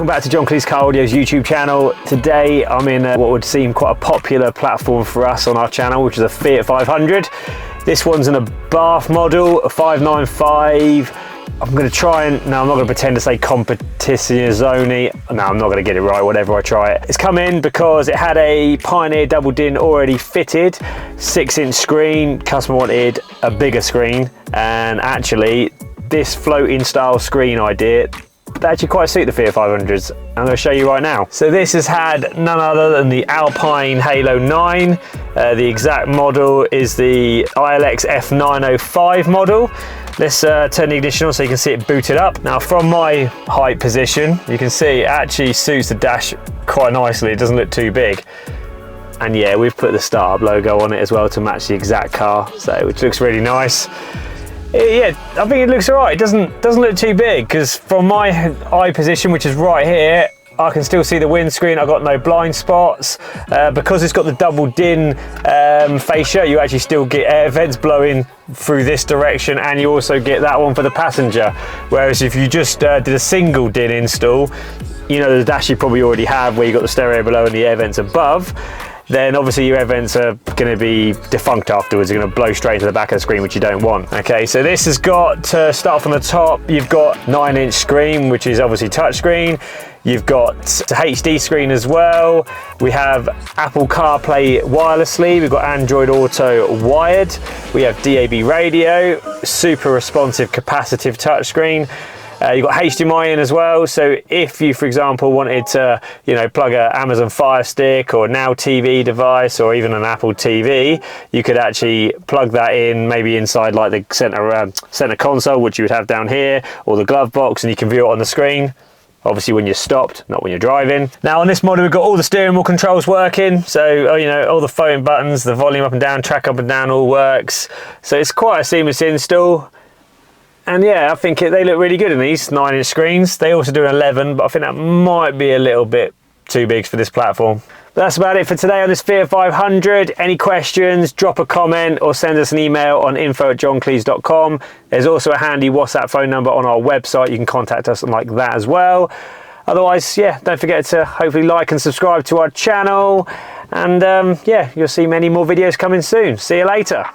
back to John Cleese Car Audio's YouTube channel. Today I'm in what would seem quite a popular platform for us on our channel, which is a Fiat 500. This one's an Abarth model, a 595. I'm going to try and, no, I'm not going to pretend to say competizione. No, I'm not going to get it right, whatever I try it. It's come in because it had a Pioneer double din already fitted, 6-inch screen. Customer wanted a bigger screen, and actually this floating style screen idea, they actually quite suit the Fiat 500s. I'm going to show you right now. So this has had none other than the Alpine Halo 9. The exact model is the ILX-905 model. Let's turn the ignition on so you can see it booted up. Now from my height position, you can see it actually suits the dash quite nicely. It doesn't look too big. And yeah, we've put the startup logo on it as well to match the exact car, so which looks really nice. Yeah, I think it looks alright. It doesn't look too big, because from my eye position, which is right here, I can still see the windscreen. I've got no blind spots. Because it's got the double din fascia, you actually still get air vents blowing through this direction, and you also get that one for the passenger. Whereas if you just did a single din install, you know, the dash you probably already have where you've got the stereo below and the air vents above, then obviously your air vents are going to be defunct afterwards. They're going to blow straight into the back of the screen, which you don't want. Okay, so this has got, to start from the top, you've got 9-inch screen, which is obviously touchscreen. You've got a HD screen as well. We have Apple CarPlay wirelessly. We've got Android Auto wired. We have DAB radio, super responsive capacitive touchscreen. You've got HDMI in as well, so if you, for example, wanted to, you know, plug an Amazon Fire Stick or Now TV device or even an Apple TV, you could actually plug that in, maybe inside like the center console, which you would have down here, or the glove box, and you can view it on the screen. Obviously when you're stopped, not when you're driving. Now on this model we've got all the steering wheel controls working, so you know, all the phone buttons, the volume up and down, track up and down all works. So it's quite a seamless install. And yeah, I think they look really good in these 9-inch screens. They also do an 11, but I think that might be a little bit too big for this platform. But that's about it for today on this Fiat 500. Any questions, drop a comment or send us an email on info@johncleese.com. There's also a handy WhatsApp phone number on our website. You can contact us like that as well. Otherwise, yeah, don't forget to hopefully like and subscribe to our channel. And yeah, you'll see many more videos coming soon. See you later.